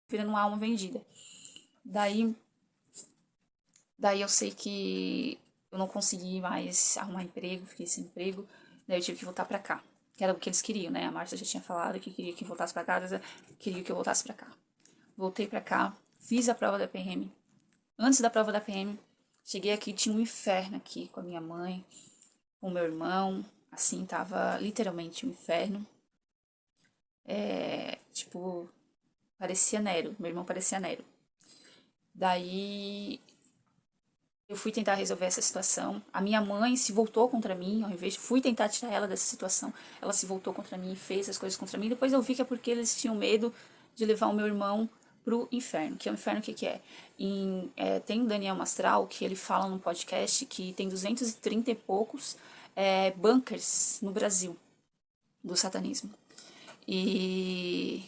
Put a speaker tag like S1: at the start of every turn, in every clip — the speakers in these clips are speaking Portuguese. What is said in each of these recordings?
S1: virando uma alma vendida. Daí eu sei que eu não consegui mais arrumar emprego, fiquei sem emprego, daí eu tive que voltar pra cá. Que era o que eles queriam, né? A Márcia já tinha falado que queria que eu voltasse pra cá, queria que eu voltasse pra cá. Voltei pra cá, fiz a prova da PM. Antes da prova da PM, cheguei aqui, tinha um inferno aqui com a minha mãe, com o meu irmão, assim, tava literalmente um inferno. Tipo, parecia Nero, meu irmão parecia Nero. Daí eu fui tentar resolver essa situação. A minha mãe se voltou contra mim, ao invés de fui tentar tirar ela dessa situação, ela se voltou contra mim e fez as coisas contra mim. Depois eu vi que é porque eles tinham medo de levar o meu irmão pro inferno. Que é o inferno, o que é? Tem o Daniel Mastral, que ele fala no podcast que tem 230 e poucos bunkers no Brasil do satanismo. E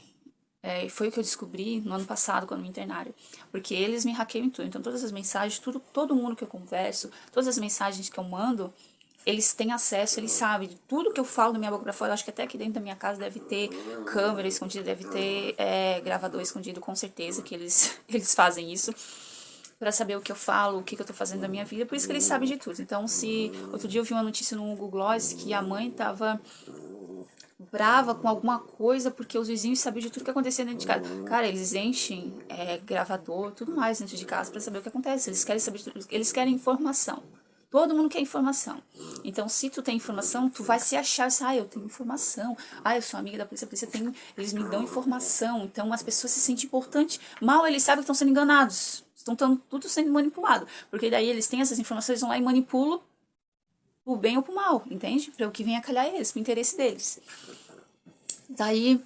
S1: foi o que eu descobri no ano passado, quando me internaram. Porque eles me hackeiam em tudo. Então, todas as mensagens, todo mundo que eu converso, todas as mensagens que eu mando, eles têm acesso, eles sabem de tudo que eu falo da minha boca pra fora. Eu acho que até aqui dentro da minha casa deve ter câmera escondida, deve ter gravador escondido, com certeza, que eles fazem isso. Pra saber o que eu falo, o que eu tô fazendo da minha vida. Por isso que eles sabem de tudo. Então, se outro dia eu vi uma notícia no Google Gloss que a mãe tava brava com alguma coisa porque os vizinhos sabiam de tudo que acontecia dentro de casa. Cara, eles enchem gravador, tudo mais dentro de casa para saber o que acontece. Eles querem saber, eles querem informação. Todo mundo quer informação. Então, se tu tem informação, tu vai se achar, eu tenho informação. Eu sou amiga da polícia, a polícia tem, eles me dão informação. Então, as pessoas se sentem importantes. Mal eles sabem que estão sendo enganados. Estão tudo sendo manipulado. Porque daí eles têm essas informações, eles vão lá e manipulam pro bem ou pro mal, entende? Para o que vem a calhar eles, pro interesse deles. Daí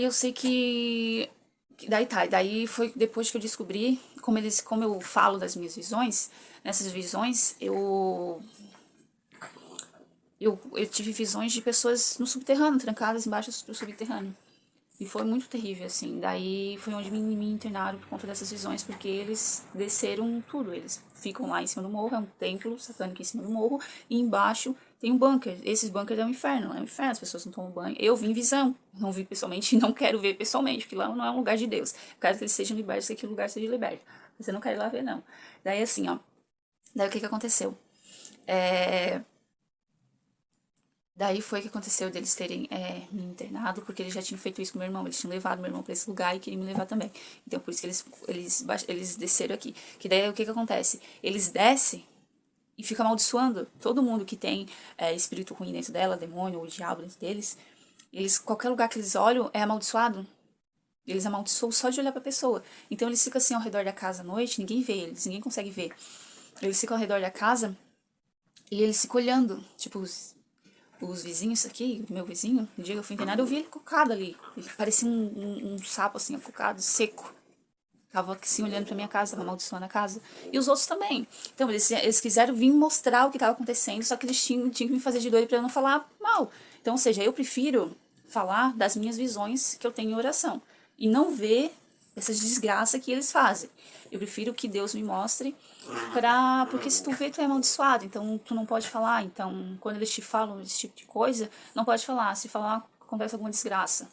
S1: eu sei que daí foi depois que eu descobri como eu falo das minhas visões. Nessas visões eu tive visões de pessoas no subterrâneo, trancadas embaixo do subterrâneo. E foi muito terrível, assim. Daí foi onde me internaram por conta dessas visões, porque eles desceram tudo. Eles ficam lá em cima do morro, é um templo satânico em cima do morro, e embaixo tem um bunker. Esses bunkers é um inferno, as pessoas não tomam banho. Eu vi em visão, não vi pessoalmente e não quero ver pessoalmente, porque lá não é um lugar de Deus. Eu quero que eles sejam libertos, que aquele lugar seja liberto. Mas eu não quero ir lá ver, não. Daí assim, ó. Daí o que aconteceu? Daí foi que aconteceu deles terem me internado, porque eles já tinham feito isso com meu irmão. Eles tinham levado meu irmão pra esse lugar e queriam me levar também. Então, por isso que eles desceram aqui. Que daí o que acontece? Eles descem e ficam amaldiçoando todo mundo que tem espírito ruim dentro dela, demônio ou diabo dentro deles. Qualquer lugar que eles olham é amaldiçoado. Eles amaldiçoam só de olhar pra pessoa. Então, eles ficam assim ao redor da casa à noite, ninguém vê eles, ninguém consegue ver. Eles ficam ao redor da casa e eles ficam olhando, tipo, os vizinhos aqui, meu vizinho, no dia que eu fui internada, eu vi ele cocado ali. Ele parecia um sapo, assim, cocado, seco. Tava assim, olhando pra minha casa, tava amaldiçoando a casa. E os outros também. Então, eles quiseram vir mostrar o que tava acontecendo, só que eles tinham que me fazer de doido pra eu não falar mal. Então, ou seja, eu prefiro falar das minhas visões que eu tenho em oração. E não ver essas desgraças que eles fazem. Eu prefiro que Deus me mostre porque se tu vê, tu é amaldiçoado, então tu não pode falar. Então, quando eles te falam esse tipo de coisa, não pode falar. Se falar, acontece alguma desgraça.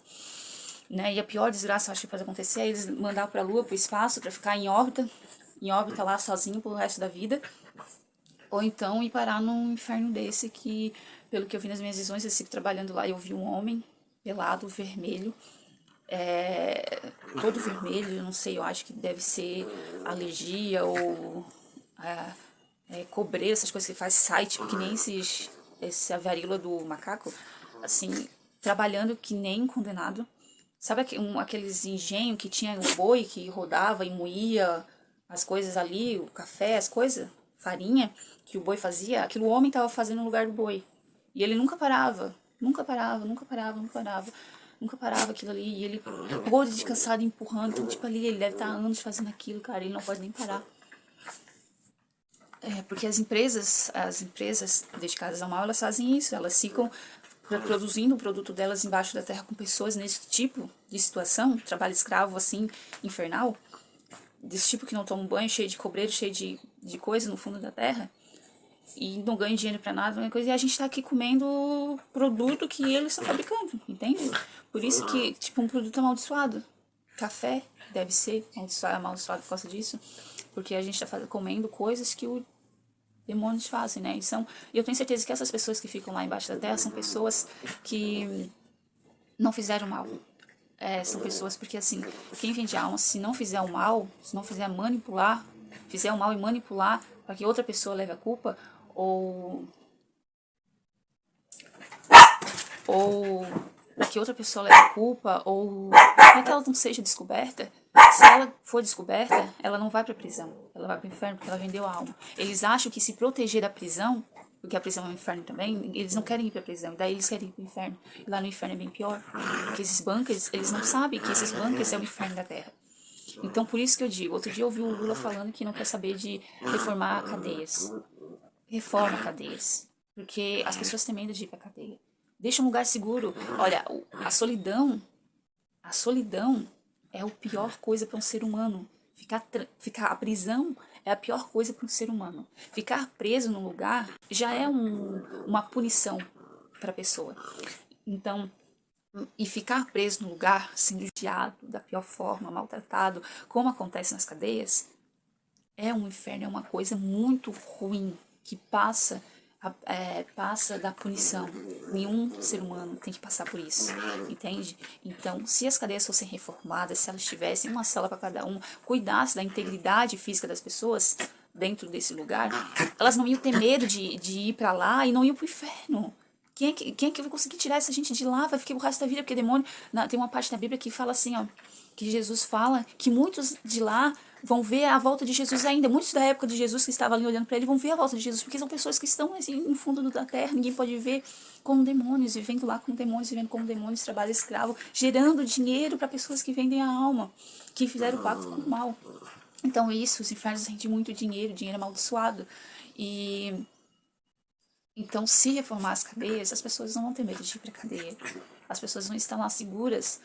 S1: Né? E a pior desgraça, eu acho que pode acontecer, é eles mandar pra lua, pro espaço, pra ficar em órbita lá sozinho pelo resto da vida. Ou então ir parar num inferno desse que, pelo que eu vi nas minhas visões, eu sigo trabalhando lá e eu vi um homem pelado, vermelho, todo vermelho, eu não sei, eu acho que deve ser alergia ou cobreira, essas coisas que faz site, que nem essa varíola do macaco, assim, trabalhando que nem condenado. Sabe aqueles engenhos que tinha o boi que rodava e moía as coisas ali, o café, as coisas, farinha que o boi fazia? Aquilo o homem estava fazendo no lugar do boi. E ele nunca parava, nunca parava, nunca parava, nunca parava. Nunca parava aquilo ali. E ele, gordo de cansado, empurrando. Então, tipo, ali, ele deve estar há anos fazendo aquilo, cara. Ele não pode nem parar. Porque as empresas dedicadas ao mal, elas fazem isso. Elas ficam produzindo o produto delas embaixo da terra com pessoas nesse tipo de situação, trabalho escravo, assim, infernal, desse tipo que não toma um banho, cheio de cobreiro, cheio de coisa no fundo da terra, e não ganha dinheiro pra nada, uma coisa, e a gente tá aqui comendo produto que eles estão fabricando, entende? Por isso que, tipo, um produto amaldiçoado. café deve ser amaldiçoado por causa disso, porque a gente tá comendo coisas que o demônios fazem, né? E eu tenho certeza que essas pessoas que ficam lá embaixo da terra são pessoas que não fizeram mal. São pessoas porque, assim, quem vende alma, se não fizer o mal, se não fizer manipular, fizer o mal e manipular para que outra pessoa leve a culpa, ou para que outra pessoa leve a culpa, ou para que ela não seja descoberta, se ela for descoberta, ela não vai para a prisão, ela vai para o inferno porque ela vendeu a alma. Eles acham que se proteger da prisão, porque a prisão é um inferno também, eles não querem ir para a prisão, daí eles querem ir para o inferno. E lá no inferno é bem pior, porque esses bunkers, eles não sabem que esses bunkers é o inferno da terra. Então, por isso que eu digo, outro dia eu ouvi o Lula falando que não quer saber de reformar cadeias. Reforma cadeias, porque as pessoas têm medo de ir para cadeia. Deixa um lugar seguro. Olha, a solidão é a pior coisa para um ser humano. A prisão é a pior coisa para um ser humano. Ficar preso num lugar já é uma punição para a pessoa. Então, e ficar preso num lugar, sendo judiado da pior forma, maltratado, como acontece nas cadeias, é um inferno, é uma coisa muito ruim que passa da punição. Nenhum ser humano tem que passar por isso, entende? Então, se as cadeias fossem reformadas, se elas tivessem uma cela para cada um, cuidasse da integridade física das pessoas dentro desse lugar, elas não iam ter medo de ir para lá e não iam pro inferno. Quem é que vai conseguir tirar essa gente de lá? Vai ficar o resto da vida, porque demônio... tem uma parte da Bíblia que fala assim, ó, que Jesus fala que muitos de lá vão ver a volta de Jesus ainda. Muitos da época de Jesus que estavam ali olhando para ele vão ver a volta de Jesus, porque são pessoas que estão assim, no fundo da terra, ninguém pode ver, como demônios, vivendo lá como demônios, vivendo como demônios, trabalho escravo, gerando dinheiro para pessoas que vendem a alma, que fizeram o pacto com o mal. Então isso, os infernos rendem muito dinheiro, dinheiro amaldiçoado. Então, se reformar as cadeias, as pessoas não vão ter medo de ir para a cadeia. As pessoas vão estar lá seguras,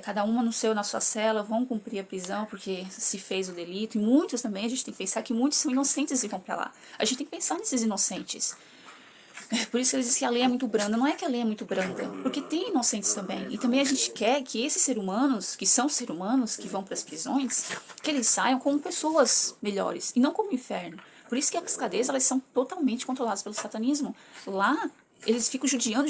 S1: cada uma na sua cela, vão cumprir a prisão porque se fez o delito. E muitos também, a gente tem que pensar que muitos são inocentes e vão para lá. A gente tem que pensar nesses inocentes. Por isso que eles dizem que a lei é muito branda. Não é que a lei é muito branda, porque tem inocentes também. E também a gente quer que esses seres humanos, que são seres humanos, que vão para as prisões, que eles saiam como pessoas melhores e não como inferno. Por isso que as cadeias, elas são totalmente controladas pelo satanismo. Lá, eles ficam judiando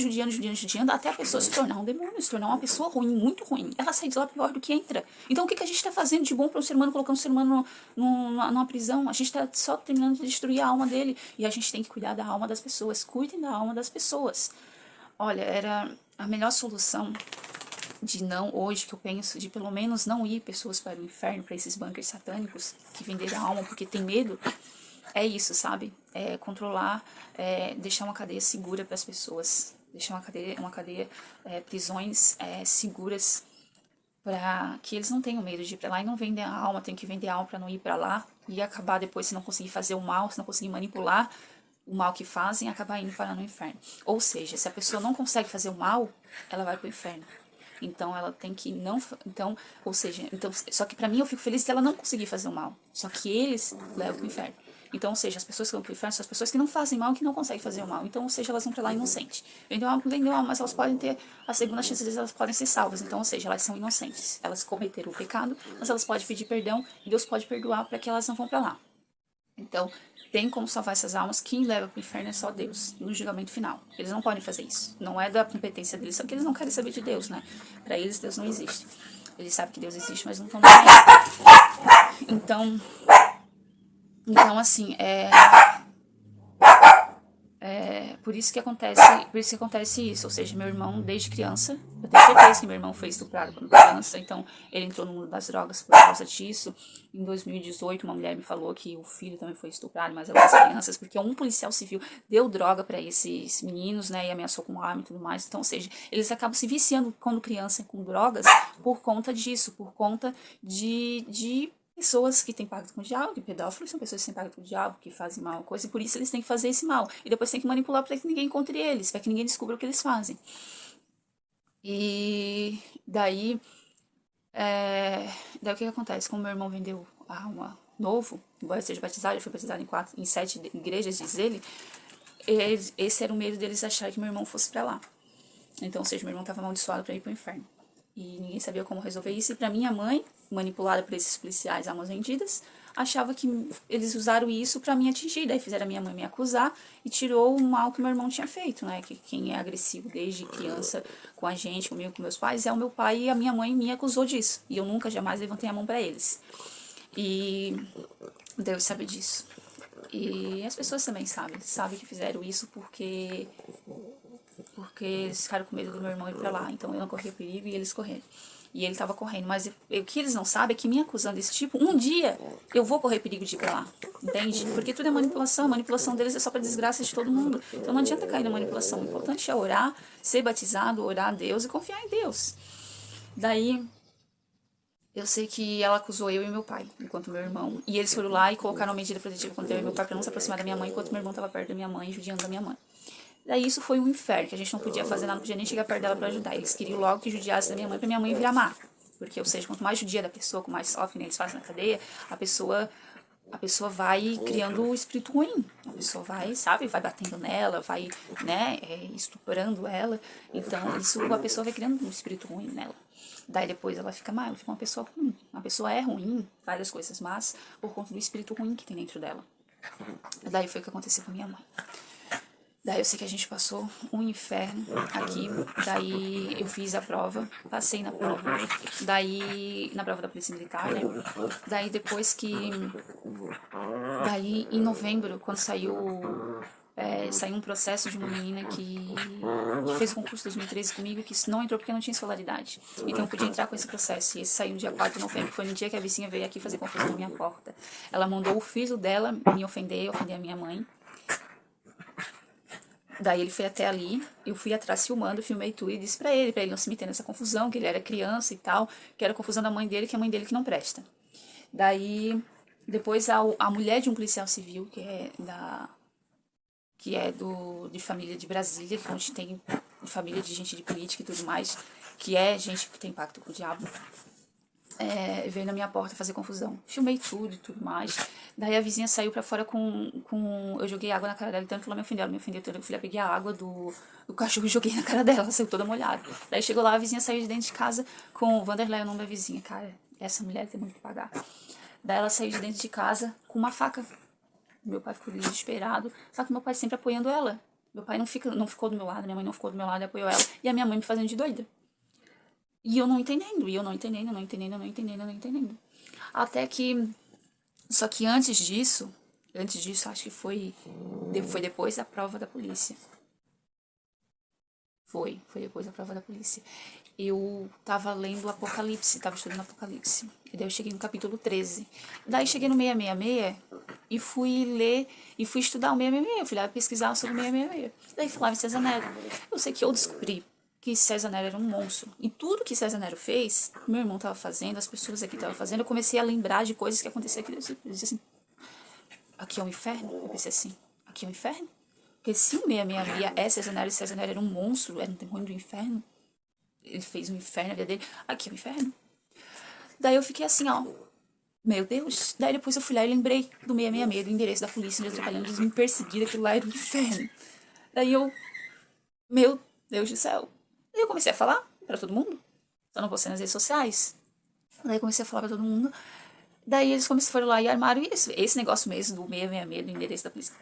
S1: até a pessoa se tornar um demônio, se tornar uma pessoa ruim, muito ruim. Ela sai de lá pior do que entra. Então, o que a gente está fazendo de bom para um ser humano, colocando um ser humano numa prisão? A gente está só terminando de destruir a alma dele. E a gente tem que cuidar da alma das pessoas. Cuidem da alma das pessoas. Olha, era a melhor solução de não, hoje que eu penso, de pelo menos não ir pessoas para o inferno, para esses bunkers satânicos que venderam a alma porque tem medo. É isso, sabe? Controlar, deixar uma cadeia segura para as pessoas, deixar uma cadeia prisões seguras para que eles não tenham medo de ir para lá e não vendem a alma, tem que vender a alma para não ir para lá e acabar depois, se não conseguir fazer o mal, se não conseguir manipular o mal que fazem, acabar indo parar no inferno. Ou seja, se a pessoa não consegue fazer o mal, ela vai para o inferno. Então ela tem que não, só que para mim eu fico feliz se ela não conseguir fazer o mal. Só que eles levam pro inferno. Então, ou seja, as pessoas que vão pro inferno são as pessoas que não fazem mal, que não conseguem fazer o mal. Então, ou seja, elas vão pra lá inocentes. Vendeu alma, mas elas podem ter a segunda chance, às vezes elas podem ser salvas. Então, ou seja, elas são inocentes. Elas cometeram o pecado, mas elas podem pedir perdão e Deus pode perdoar para que elas não vão pra lá. Então, tem como salvar essas almas. Quem leva pro inferno é só Deus, no julgamento final. Eles não podem fazer isso. Não é da competência deles, só que eles não querem saber de Deus, né? Para eles, Deus não existe. Eles sabem que Deus existe, mas não estão nem aí. Então, assim, por isso que acontece isso. Ou seja, meu irmão, desde criança, eu tenho certeza que meu irmão foi estuprado quando criança, então ele entrou no mundo das drogas por causa disso. Em 2018, uma mulher me falou que o filho também foi estuprado, mas algumas crianças, porque um policial civil deu droga para esses meninos, né, e ameaçou com arma e tudo mais. Então, ou seja, eles acabam se viciando quando criança com drogas por conta disso, por conta de pessoas que têm pacto com o diabo, que pedófilos são pessoas que têm pacto com o diabo, que fazem mal coisa, e por isso eles têm que fazer esse mal. E depois tem que manipular para que ninguém encontre eles, para que ninguém descubra o que eles fazem. E daí o que acontece? Como meu irmão vendeu a alma novo, embora seja batizado, ele foi batizado em 7 igrejas, diz ele, esse era o medo deles acharem que meu irmão fosse para lá. Então, ou seja, meu irmão estava amaldiçoado para ir para o inferno. e ninguém sabia como resolver isso. E para minha mãe, manipulada por esses policiais almas vendidas, achava que eles usaram isso para me atingir. Daí fizeram a minha mãe me acusar e tirou o mal que meu irmão tinha feito, né? Que quem é agressivo desde criança com a gente, comigo, com meus pais, é o meu pai, e a minha mãe me acusou disso. E eu nunca, jamais levantei a mão para eles. E Deus sabe disso. E as pessoas também sabem que fizeram isso porque eles ficaram com medo do meu irmão ir pra lá. Então eu não corria perigo e eles correram. E ele tava correndo. Mas o que eles não sabem é que me acusando desse tipo, um dia eu vou correr perigo de ir pra lá. Entende? Porque tudo é manipulação. A manipulação deles é só pra desgraça de todo mundo. Então não adianta cair na manipulação. O importante é orar, ser batizado, orar a Deus e confiar em Deus. Daí eu sei que ela acusou eu e meu pai, enquanto meu irmão. E eles foram lá e colocaram uma medida protetiva contra eu e meu pai pra não se aproximar da minha mãe, enquanto meu irmão tava perto da minha mãe, judiando da minha mãe. Daí isso foi um inferno, que a gente não podia fazer nada, não podia nem chegar perto dela pra ajudar. Eles queriam logo que judiasse da minha mãe pra minha mãe virar má. Porque, ou seja, quanto mais judia da pessoa, com mais sofre, né, eles fazem na cadeia, a pessoa vai criando o espírito ruim. A pessoa vai, sabe, vai batendo nela, vai, né, estuprando ela. Então, isso, a pessoa vai criando um espírito ruim nela. Daí depois ela fica má, ela fica uma pessoa ruim. Uma pessoa é ruim, várias coisas, mas por conta do espírito ruim que tem dentro dela. Daí foi o que aconteceu com minha mãe. Daí eu sei que a gente passou um inferno aqui. Daí eu fiz a prova, passei na prova. Daí, na prova da Polícia Militar, né? Daí depois que... Daí em novembro, quando saiu um processo de uma menina que fez o concurso 2013 comigo, que não entrou porque não tinha escolaridade. Então eu podia entrar com esse processo. E esse saiu no dia 4 de novembro, foi no dia que a vizinha veio aqui fazer confusão na minha porta. Ela mandou o filho dela me ofender a minha mãe. Daí ele foi até ali, eu fui atrás filmando, filmei tudo e disse pra ele não se meter nessa confusão, que ele era criança e tal, que era confusão da mãe dele, que é a mãe dele que não presta. Daí, depois a mulher de um policial civil, de família de Brasília, que onde tem família de gente de política e tudo mais, que é gente que tem pacto com o diabo, veio na minha porta fazer confusão. Filmei tudo e tudo mais. Daí a vizinha saiu pra fora eu joguei água na cara dela, tanto que ela me ofendeu tanto. Eu fui lá, peguei a água do cachorro e joguei na cara dela, ela saiu toda molhada. Daí chegou lá, a vizinha saiu de dentro de casa com o Vanderlei, o nome da vizinha. Cara, essa mulher tem muito que pagar. Daí ela saiu de dentro de casa com uma faca. Meu pai ficou desesperado, só que meu pai sempre apoiando ela. Meu pai não ficou do meu lado, minha mãe não ficou do meu lado e apoiou ela. E a minha mãe me fazendo de doida. E eu não entendendo, Até que... Só que antes disso, acho que foi depois da prova da polícia. Foi depois da prova da polícia. Eu tava lendo o Apocalipse, tava estudando Apocalipse. E daí eu cheguei no capítulo 13. Daí cheguei no 666 e fui ler, e fui estudar o 666. Eu fui lá pesquisar sobre o 666. Daí falava em César Nero. Eu sei que eu descobri que César Nero era um monstro. E tudo que César Nero fez, meu irmão tava fazendo, as pessoas aqui estavam fazendo, eu comecei a lembrar de coisas que aconteciam aqui. Eu disse assim, aqui é um inferno? Eu pensei assim, aqui é um inferno? Porque se o 666 é César Nero e César Nero era um monstro, era um demônio do inferno, ele fez um inferno na vida dele, aqui é um inferno. Daí eu fiquei assim, ó, meu Deus. Daí depois eu fui lá e lembrei do 666, do endereço da polícia, onde eu trabalhando, eles me perseguiram, aquilo lá era um inferno. Daí eu, meu Deus do céu. Daí eu comecei a falar pra todo mundo, só não postei nas redes sociais. Daí eu comecei a falar pra todo mundo. Daí eles foram lá e armaram isso, esse negócio mesmo do 666, do endereço da polícia.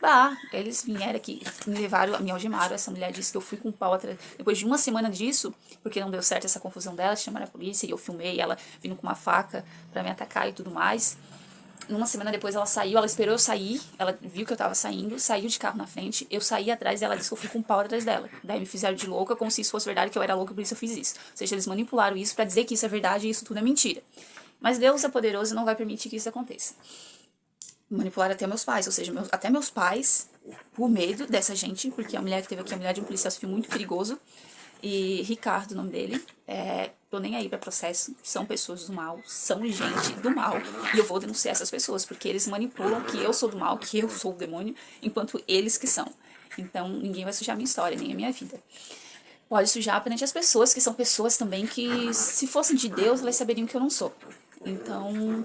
S1: Eles vieram aqui, me levaram, me algemaram. Essa mulher disse que eu fui com um pau atrás. Depois de uma semana disso, porque não deu certo essa confusão dela, chamaram a polícia e eu filmei ela vindo com uma faca pra me atacar e tudo mais. Uma semana depois ela saiu, ela esperou eu sair, ela viu que eu tava saindo, saiu de carro na frente, eu saí atrás e ela disse que eu fui com um pau atrás dela. Daí me fizeram de louca, como se isso fosse verdade, que eu era louca, por isso eu fiz isso. Ou seja, eles manipularam isso pra dizer que isso é verdade e isso tudo é mentira. Mas Deus é poderoso e não vai permitir que isso aconteça. Manipularam até meus pais, ou seja, até meus pais, por medo dessa gente, porque a mulher que teve aqui, a mulher de um policial civil muito perigoso, e Ricardo, o nome dele, tô nem aí pra processo, são pessoas do mal, são gente do mal, e eu vou denunciar essas pessoas, porque eles manipulam que eu sou do mal, que eu sou o demônio, enquanto eles que são. Então, ninguém vai sujar a minha história, nem a minha vida. Pode sujar perante as pessoas, que são pessoas também que, se fossem de Deus, elas saberiam que eu não sou. Então,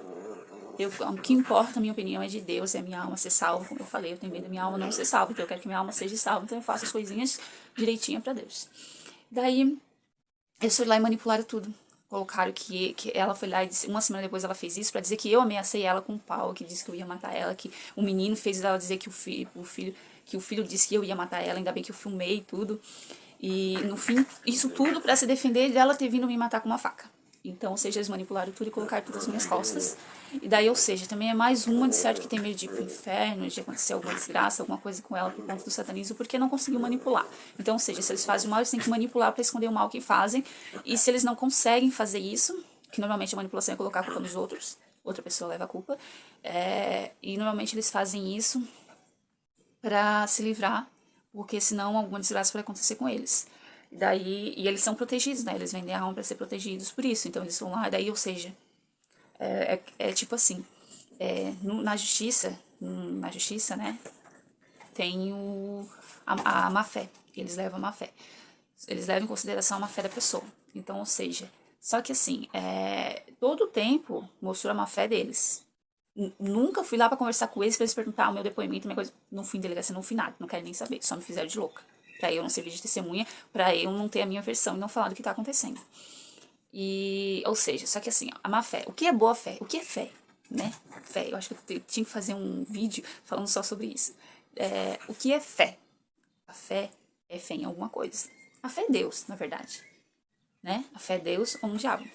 S1: o que importa, a minha opinião, é de Deus, é a minha alma ser salva. Como eu falei, eu tenho medo da minha alma não ser salva, então eu quero que minha alma seja salva, então eu faço as coisinhas direitinho pra Deus. Daí, eles foram lá e manipularam tudo. colocaram que ela foi lá e disse, uma semana depois ela fez isso pra dizer que eu ameacei ela com um pau, que disse que eu ia matar ela, que o menino fez ela dizer que que o filho disse que eu ia matar ela, ainda bem que eu filmei e tudo. E no fim, isso tudo pra se defender dela ter vindo me matar com uma faca. Então, ou seja, eles manipularam tudo e colocaram tudo nas minhas costas. E daí, ou seja, também é mais uma de certo que tem medo de ir pro inferno, de acontecer alguma desgraça, alguma coisa com ela por conta do satanismo, porque não conseguiu manipular. Então, ou seja, se eles fazem o mal, eles têm que manipular para esconder o mal que fazem. E se eles não conseguem fazer isso, que normalmente a manipulação é colocar a culpa nos outros, outra pessoa leva a culpa, e normalmente eles fazem isso para se livrar, porque senão alguma desgraça vai acontecer com eles. E eles são protegidos, né? Eles vendem a alma para ser protegidos por isso. Então eles vão lá, daí, ou seja, tipo assim, na justiça, né? Tem a má fé. Eles levam a má fé. Eles levam em consideração a má fé da pessoa. Então, ou seja, só que assim, todo o tempo mostrou a má fé deles. Nunca fui lá pra conversar com eles, pra eles perguntar o meu depoimento, minha coisa. Não fui em delegacia, não fui nada, não quero nem saber. Só me fizeram de louca. Pra eu não servir de testemunha, pra eu não ter a minha versão e não falar do que tá acontecendo. Ou seja, só que assim, ó, a má fé. O que é boa fé? O que é fé? Né? Fé. Eu acho que eu tinha que fazer um vídeo falando só sobre isso. O que é fé? A fé é fé em alguma coisa. A fé é Deus, na verdade. Né? A fé é Deus ou um diabo.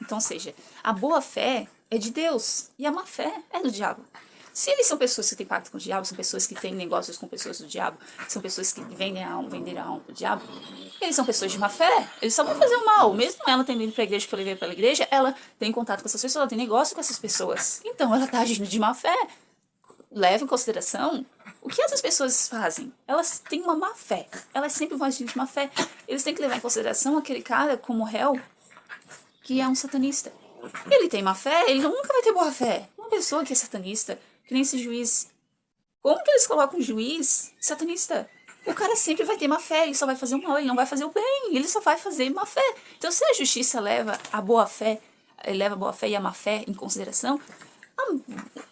S1: Então, ou seja, a boa fé é de Deus e a má fé é do diabo. Se eles são pessoas que têm pacto com o diabo, são pessoas que têm negócios com pessoas do diabo, são pessoas que vendem a alma pro diabo, eles são pessoas de má fé, eles só vão fazer o mal. Mesmo ela tendo ido pra igreja, que eu levei pela igreja, ela tem contato com essas pessoas, ela tem negócio com essas pessoas. Então ela tá agindo de má fé. Leva em consideração o que essas pessoas fazem. Elas têm uma má fé. Elas sempre vão agir de má fé. Eles têm que levar em consideração aquele cara como réu que é um satanista. Ele tem má fé, ele nunca vai ter boa fé. Uma pessoa que é satanista, que nem esse juiz. Como que eles colocam um juiz satanista? O cara sempre vai ter má fé, ele só vai fazer o mal, ele não vai fazer o bem, ele só vai fazer má fé. Então, se a justiça leva a boa fé, leva a boa fé e a má fé em consideração,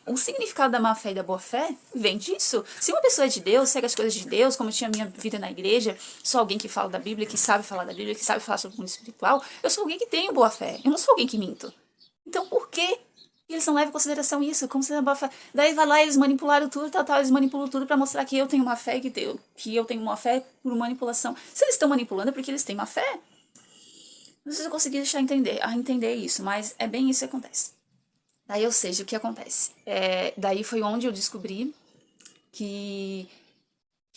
S1: o significado da má fé e da boa fé vem disso. Se uma pessoa é de Deus, segue as coisas de Deus, como eu tinha minha vida na igreja, sou alguém que fala da Bíblia, que sabe falar da Bíblia, que sabe falar sobre o mundo espiritual, eu sou alguém que tem boa fé. Eu não sou alguém que minto. Então, por que eles não levam em consideração isso? Como se boa fé. Daí vai lá, eles manipularam tudo, eles manipulam tudo pra mostrar que eu tenho uma fé, que eu tenho uma fé por manipulação. Se eles estão manipulando é porque eles têm uma fé. Não sei se eu consegui deixar entender isso, mas é bem isso que acontece. Daí, ou seja, o que acontece? Daí foi onde eu descobri que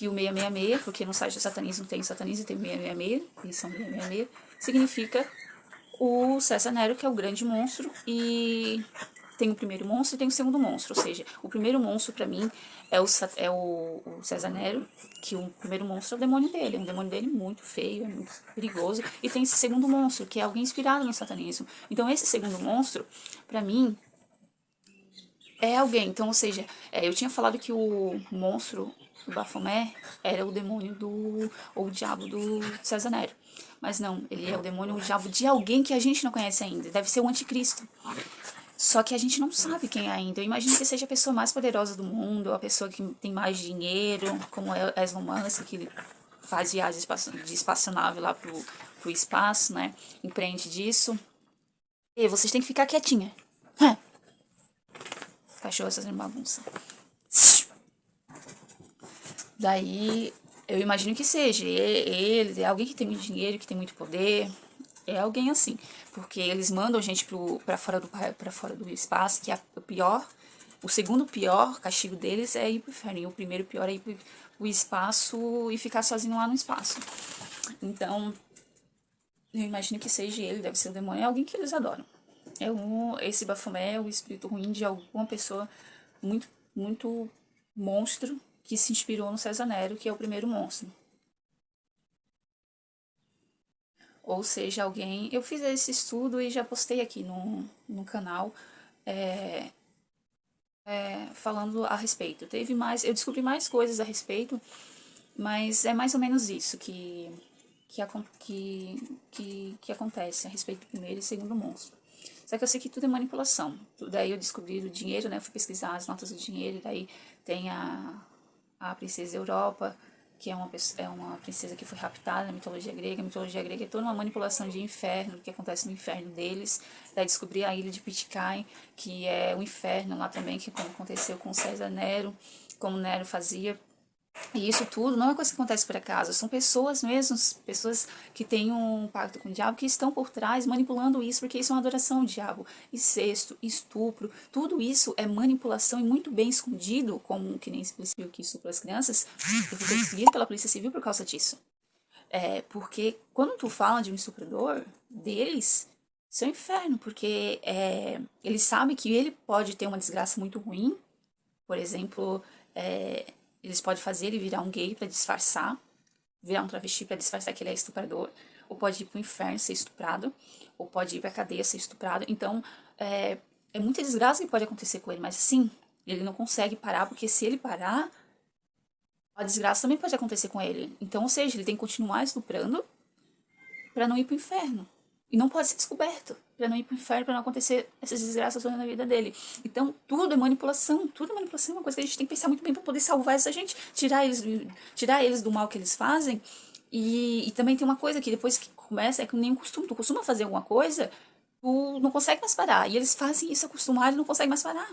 S1: o 666, porque no site do satanismo tem satanismo e tem o 666, e são 666, significa o César Nero, que é o grande monstro, e tem o primeiro monstro e tem o segundo monstro. Ou seja, o primeiro monstro pra mim é o César Nero, que o primeiro monstro é o demônio dele. É um demônio dele muito feio, é muito perigoso. E tem esse segundo monstro, que é alguém inspirado no satanismo. Então esse segundo monstro, pra mim, é alguém. Então, ou seja, eu tinha falado que o monstro do Baphomet era o demônio ou o diabo do César Nero. Mas não, ele é o demônio ou o diabo de alguém que a gente não conhece ainda. Deve ser o anticristo. Só que a gente não sabe quem é ainda. Eu imagino que seja a pessoa mais poderosa do mundo, a pessoa que tem mais dinheiro, como é Elon Musk, que faz viagem de espaçonave lá pro espaço, né? Empreende disso. E vocês têm que ficar quietinha. Cachorro fazendo bagunça. Daí, eu imagino que seja ele, é alguém que tem muito dinheiro, que tem muito poder, é alguém assim. Porque eles mandam gente pra fora do espaço, que é o pior, o segundo pior castigo deles é ir pro inferno, e o primeiro pior é ir pro espaço e ficar sozinho lá no espaço. Então, eu imagino que seja ele, deve ser o demônio, é alguém que eles adoram. Esse Baphomet é o espírito ruim de alguma pessoa muito, muito monstro que se inspirou no César Nero, que é o primeiro monstro. Ou seja, alguém... Eu fiz esse estudo e já postei aqui no canal falando a respeito. Eu descobri mais coisas a respeito, mas é mais ou menos isso que acontece a respeito do primeiro e segundo monstro. Só que eu sei que tudo é manipulação. Daí eu descobri o dinheiro, né? Eu fui pesquisar as notas do dinheiro, daí tem a Princesa Europa, que é uma princesa que foi raptada na mitologia grega. A mitologia grega é toda uma manipulação de inferno, do que acontece no inferno deles. Daí descobrir a ilha de Pitcairn, que é o inferno lá também, que aconteceu com César Nero, como Nero fazia. E isso tudo não é coisa que acontece por acaso, são pessoas mesmo, pessoas que têm um pacto com o diabo, que estão por trás manipulando isso, porque isso é uma adoração ao diabo. Incesto, estupro, tudo isso é manipulação e muito bem escondido, como que nem se Polícia Civil que estupra as crianças, eu fui perseguido pela Polícia Civil por causa disso. Porque quando tu fala de um estuprador, deles, isso é um inferno, porque ele sabe que ele pode ter uma desgraça muito ruim, por exemplo, eles podem fazer ele virar um gay para disfarçar, virar um travesti para disfarçar que ele é estuprador, ou pode ir pro inferno ser estuprado, ou pode ir pra cadeia ser estuprado. Então, é muita desgraça que pode acontecer com ele, mas assim, ele não consegue parar, porque se ele parar, a desgraça também pode acontecer com ele. Então, ou seja, ele tem que continuar estuprando para não ir pro inferno. E não pode ser descoberto, para não ir pro inferno, para não acontecer essas desgraças todas na vida dele. Então, tudo é manipulação, é uma coisa que a gente tem que pensar muito bem para poder salvar essa gente, tirar eles do mal que eles fazem. E também tem uma coisa que depois que começa, é que nem um costume, tu costuma fazer alguma coisa, tu não consegue mais parar. E eles fazem isso acostumado e não conseguem mais parar.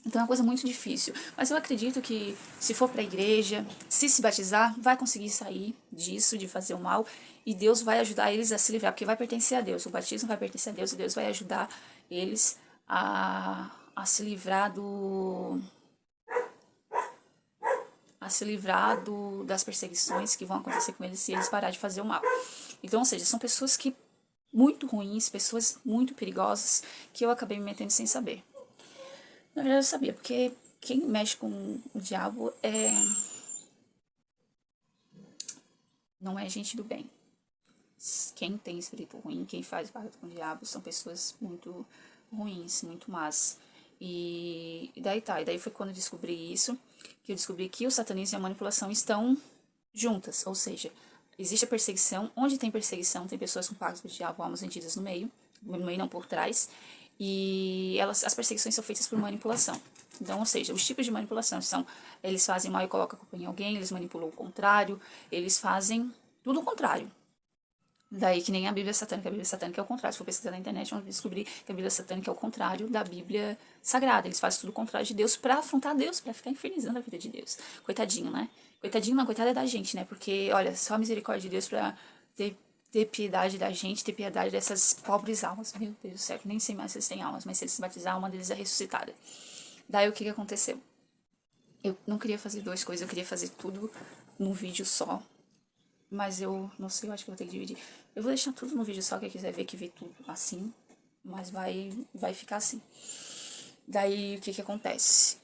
S1: Então é uma coisa muito difícil. Mas eu acredito que se for para a igreja, se batizar, vai conseguir sair disso, de fazer o mal. E Deus vai ajudar eles a se livrar, porque vai pertencer a Deus. O batismo vai pertencer a Deus e Deus vai ajudar eles a se livrar das perseguições que vão acontecer com eles se eles pararem de fazer o mal. Então, ou seja, são pessoas que muito ruins, pessoas muito perigosas, que eu acabei me metendo sem saber. Na verdade eu sabia, porque quem mexe com o diabo não é gente do bem. Quem tem espírito ruim, quem faz pacto com o diabo, são pessoas muito ruins, muito más. E daí foi quando eu descobri isso, que eu descobri que o satanismo e a manipulação estão juntas, ou seja, existe a perseguição, onde tem perseguição, tem pessoas com pacto com o diabo, almas vendidas no meio não por trás, e as perseguições são feitas por manipulação. Então, ou seja, os tipos de manipulação são, eles fazem mal e colocam a culpa em alguém, eles manipulam o contrário, eles fazem tudo o contrário. Daí que nem a Bíblia Satânica. A Bíblia Satânica é o contrário. Se for pesquisar na internet, vão descobrir que a Bíblia Satânica é o contrário da Bíblia Sagrada. Eles fazem tudo o contrário de Deus pra afrontar Deus, pra ficar infernizando a vida de Deus. Coitadinho, né? Coitadinho não, coitada é da gente, né? Porque, olha, só a misericórdia de Deus pra ter piedade da gente, ter piedade dessas pobres almas. Meu Deus do céu, nem sei mais se eles têm almas, mas se eles se batizar, uma deles é ressuscitada. Daí o que aconteceu? Eu não queria fazer duas coisas, eu queria fazer tudo num vídeo só. Mas eu não sei, eu acho que eu vou ter que dividir. Eu vou deixar tudo no vídeo só, quem quiser ver, que vê tudo assim. Mas vai ficar assim. Daí, o que acontece?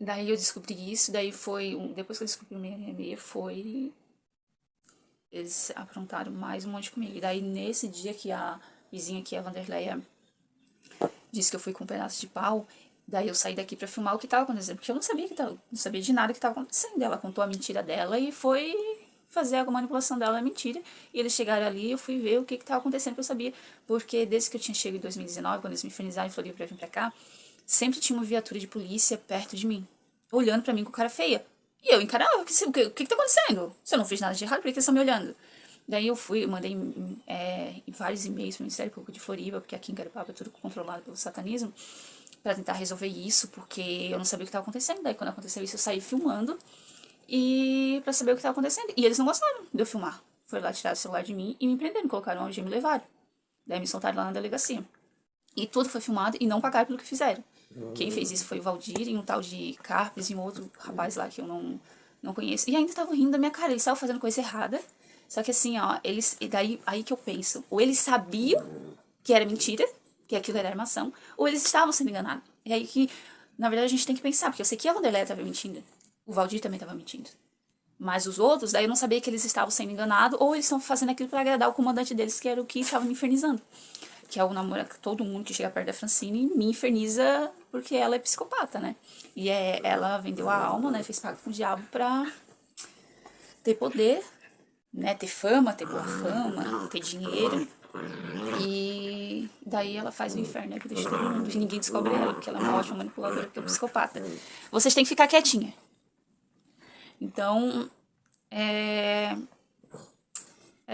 S1: Daí eu descobri isso, daí foi... Depois que eu descobri o 666, foi... Eles aprontaram mais um monte comigo. E daí, nesse dia que a vizinha aqui, a Vanderleia, disse que eu fui com um pedaço de pau, daí eu saí daqui pra filmar o que tava acontecendo, porque eu não sabia de nada que tava acontecendo. Ela contou a mentira dela e foi fazer a manipulação dela é mentira. E eles chegaram ali e eu fui ver o que tava acontecendo, que eu sabia. Porque desde que eu tinha chegado em 2019, quando eles me infernizaram e falaram pra vir pra cá, sempre tinha uma viatura de polícia perto de mim, olhando pra mim com cara feia. E eu encarava, o que tá acontecendo? Se eu não fiz nada de errado, por que eles estão me olhando? Daí eu mandei vários e-mails pro Ministério Público de Floripa, porque aqui em Garopaba é tudo controlado pelo satanismo, pra tentar resolver isso, porque eu não sabia o que estava acontecendo. Daí quando aconteceu isso, eu saí filmando e pra saber o que estava acontecendo. E eles não gostaram de eu filmar. Foram lá tirar o celular de mim e me prenderam, colocaram onde e me levaram. Daí me soltaram lá na delegacia. E tudo foi filmado e não pagaram pelo que fizeram. Quem fez isso foi o Valdir e um tal de Carpes e um outro rapaz lá que eu não conheço. E ainda estavam rindo da minha cara, eles estavam fazendo coisa errada. Só que assim, ó, e daí aí que eu penso, ou eles sabiam que era mentira, que aquilo era armação, ou eles estavam sendo enganados. E aí que, na verdade, a gente tem que pensar, porque eu sei que a Vanderleia estava mentindo, o Valdir também estava mentindo. Mas os outros, daí eu não sabia que eles estavam sendo enganados, ou eles estão fazendo aquilo para agradar o comandante deles, que era o que estava me infernizando. Que é o namoro, todo mundo que chega perto da Francine me inferniza porque ela é psicopata, né? E ela vendeu a alma, né? Fez pacto com o diabo pra ter poder, né? Ter fama, ter boa fama, ter dinheiro. E daí ela faz o inferno, né? Que deixa todo mundo. E ninguém descobre ela, porque ela é uma ótima manipuladora, porque é um psicopata. Vocês têm que ficar quietinha. Então, é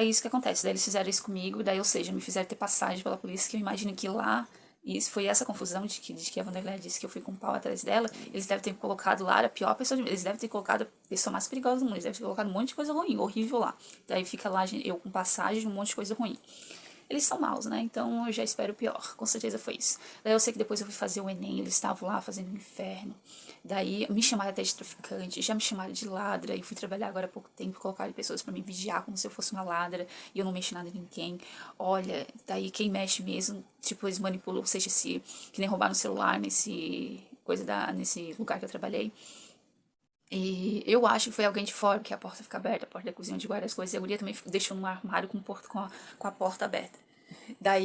S1: isso que acontece. Daí eles fizeram isso comigo, daí, ou seja, me fizeram ter passagem pela polícia, que eu imagino que lá, e isso foi essa confusão de que a Vanderlei disse que eu fui com um pau atrás dela, eles devem ter colocado lá a pior pessoa, eles devem ter colocado a pessoa mais perigosa do mundo, eles devem ter colocado um monte de coisa ruim, horrível lá. Daí fica lá eu com passagem, um monte de coisa ruim. Eles são maus, né? Então eu já espero o pior. Com certeza foi isso. Daí eu sei que depois eu fui fazer o Enem, eles estavam lá fazendo o inferno. Daí me chamaram até de traficante, já me chamaram de ladra. E fui trabalhar agora há pouco tempo, colocaram pessoas pra me vigiar como se eu fosse uma ladra. E eu não mexi nada em ninguém. Olha, daí quem mexe mesmo, tipo, eles manipulam, ou seja, se que nem roubaram o celular nesse lugar que eu trabalhei. E eu acho que foi alguém de fora, porque a porta fica aberta, a porta da cozinha onde guarda as coisas. E a guria também deixou no armário com a porta aberta. Daí